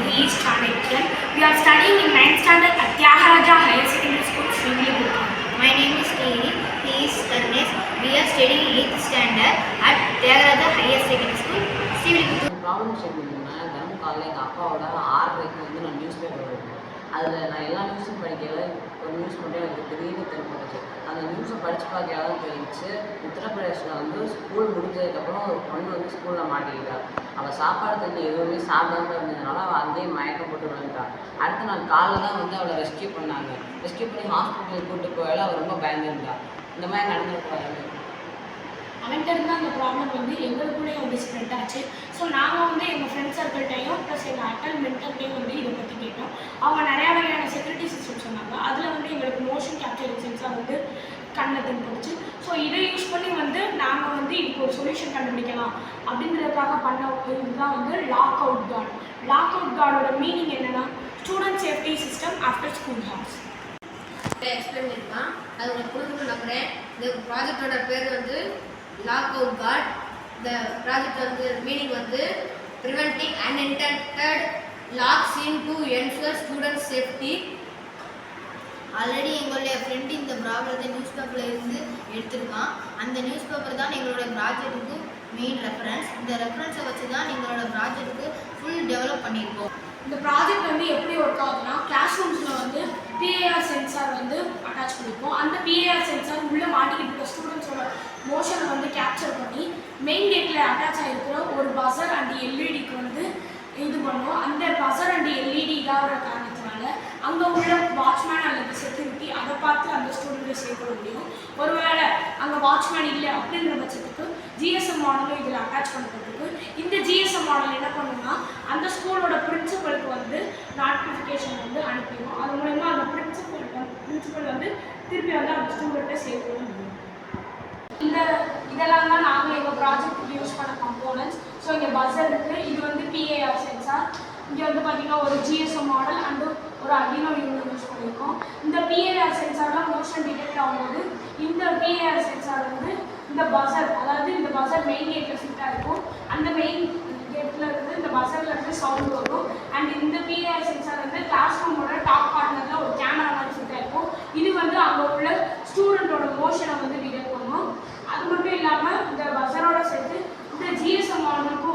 he is Chanakyan. We are studying in 9th standard at Tyagaraja Higher Secondary School, Srivilliputturu. My name is Tini. He is Karnesh. We are studying 8th standard at Tyagaraja Higher Secondary School, Srivilliputturu. Problem சொல்லியிருந்தேன்னா தினமும் காலையில் எங்கள் அப்பாவோட 6:30 நான் news paper படிப்பேன். அதில் நான் எல்லா நியூஸும் படிக்கல, ஒரு நியூஸ் மட்டும் எனக்கு திடீர்னு தெரியப்பட்டுச்சு. அந்த நியூஸை படித்து பார்க்க தான் தெரிஞ்சிச்சு. உத்தரப்பிரதேசில் ஸ்கூல் முடிஞ்சதுக்கப்புறம் ஒரு பொண்ணு ஸ்கூலில் மாட்டிக்கிட்டா. அவள் சாப்பாடு தண்ணி எதுவுமே சாப்பிடாம இருந்ததுனால அவள் அங்கேயே மயக்கம் போட்டு விழுந்துட்டா. அடுத்த நாள் காலைல தான் அவளை ரெஸ்கியூ பண்ணாங்க. ரெஸ்கியூ பண்ணி ஹாஸ்பிட்டலுக்கு கூப்பிட்டு போயால அவள் ரொம்ப பயந்துருந்தா. இந்த மாதிரி நடந்துருக்கூடாது. அவன்கிட்ட இருந்து அந்த ப்ராப்ளம் எங்களுக்குள்ளேயும் ஸ்ப்ரெட் ஆச்சு. ஸோ நாங்கள் எங்கள் ஃப்ரெண்ட் சர்க்கிள்கிட்டையும் ப்ளஸ் எங்கள் அட்டல் மென்டர்கிட்டையும் இதை பற்றி கேட்டோம். அவங்க நிறையா வகையான செக்யூரிட்டி சிஸ்டம் சொன்னாங்க. அதில் எங்களுக்கு மோஷன் கேப்சரிங் சென்சார் கண்ணில் தென்பட்டுச்சு. ஸோ இதை யூஸ் பண்ணி நாங்கள் இதுக்கு ஒரு சொல்யூஷன் கண்டுபிடிக்கலாம் அப்படின்றதுக்காக பண்ண இதுதான் lock out card. Lock out கார்டோட மீனிங் என்னென்னா student safety system after school hours. Explain பண்ணியிருக்கான். அது உங்களுக்கு புரிஞ்சுக்க நம்புகிறேன். இந்த ப்ராஜெக்டோட பேர் லாக் அவுட் கார்ட். இந்த project meaning preventing unintended locks in to ensure student safety. Already எங்களுடைய ஃப்ரெண்டு இந்த ப்ராப்ளத்தை நியூஸ் பேப்பரில் இருந்து எடுத்திருக்கான். அந்த நியூஸ் பேப்பர் தான் எங்களுடைய ப்ராஜெக்ட்டுக்கு மெயின் ரெஃபரன்ஸ். இந்த ரெஃபரன்ஸை வச்சு தான் எங்களோட ப்ராஜெக்ட்டுக்கு ஃபுல் டெவலப் பண்ணியிருக்கோம். இந்த ப்ராஜெக்ட் எப்படி ஒர்க் ஆகுதுன்னா கிளாஸ் ரூம்ஸில் பிஏஆர் சென்சார் அட்டாச் பண்ணியிருக்கோம். அந்த பிஏஆர் சென்சார் உள்ளே மாட்டிக்கிட்டு இருக்க ஸ்டூடெண்ட்ஸோட மோஷனை கேப்சர் பண்ணி மெயின் கேட்டில் அட்டாச் ஆகிருக்கிற ஒரு பஸர் அண்ட் எல்இடிக்கு இது பண்ணுவோம். அந்த பஸர் அண்ட் எல்இடி இதாகிற காரணத்தினால அங்கே உள்ள வாட்ச்மேன் அல்லது செக்யூரிட்டி அதை பார்த்து அந்த ஸ்டூடெண்ட்டை சேவ் பண்ண முடியும். ஒருவேளை அங்கே வாட்ச்மேன் இல்லை அப்படின்ற பட்சத்துக்கு ஜிஎஸ்எம் மாடலும் இதில் அட்டாச் பண்ணப்பட்டிருக்கு. இந்த ஜிஎஸ்எம் மாடல் என்ன பண்ணுன்னா அந்த ஸ்கூலோட பிரின்சிபலுக்கு நோட்டிஃபிகேஷன் அனுப்பிடும். அது மூலமா அந்த பிரின்சிபல் திருப்பி அந்த ஸ்டூடெண்ட்டை சேவ் பண்ண முடியும். இதெல்லாம் தான் நாங்கள் எங்கள் ப்ராஜெக்ட்டுக்கு யூஸ் பண்ண கம்போனன்ட்ஸ். ஸோ இங்கே பஸர் இருக்குது. இது பிஏஆர் சென்சார். இங்கே பார்த்தீங்கன்னா ஒரு ஜிஎஸ்எம் மாடல் அண்டு ஒரு அர்டினோ யூனோ யூஸ் பண்ணியிருக்கோம். இந்த பிஏஆர் சென்சார்லாம் மோஷன் டிடெக்ட் ஆகும்போது இந்த பிஏஆர் சென்சார் இந்த பஸர், அதாவது இந்த பஸர் மெயின் கேட்டில் ஃபிட்டாக இருக்கும். அந்த மெயின் கேட்டில் இந்த பஸரில் சவுண்ட் வரும். அண்ட் இந்த பிஏஆர் சென்சார் கிளாஸ் ரூமோட டாப் கார்னரில் ஒரு கேமரா மாதிரி ஃபிட்டாக இருக்கும். இது அங்கே உள்ள ஸ்டூடெண்ட்டோட மோஷனை டிடெக்ட் பண்ணும். அது மட்டும் இல்லாமல் இந்த பஸரோட சேர்த்து இந்த ஜிஎஸ்எம் மாடலுக்கும்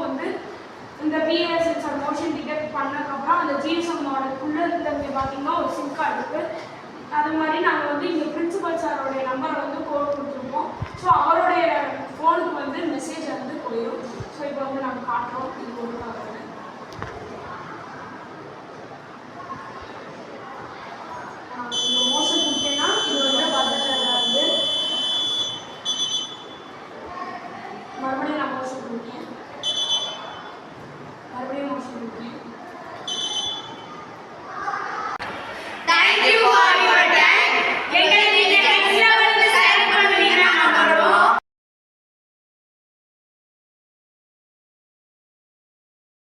இந்த பிஏஆர் சென்சார் மோஷன் டிடெக்ட் பண்ணதுக்கப்புறம் அந்த ஜிஎஸ்எம் மாடலுக்குள்ளே இங்கே பார்த்தீங்கன்னா ஒரு சிம் கார்டு இருக்குது. அது மாதிரி நாங்கள் இங்கே பிரின்சிபல் சாரோடைய நம்பரை கோட் கொடுத்துருப்போம். ஸோ அவருடைய ஃபோனுக்கு மெசேஜ் போயிடும். ஸோ இப்போ நாங்கள் காட்டுறோம். இது ஒன்றுக்காக இந்த மோஷன் கொடுத்தேன்னா இது பஸரில் மறுபடியும் நான் மோஷன் கொடுத்தேன்.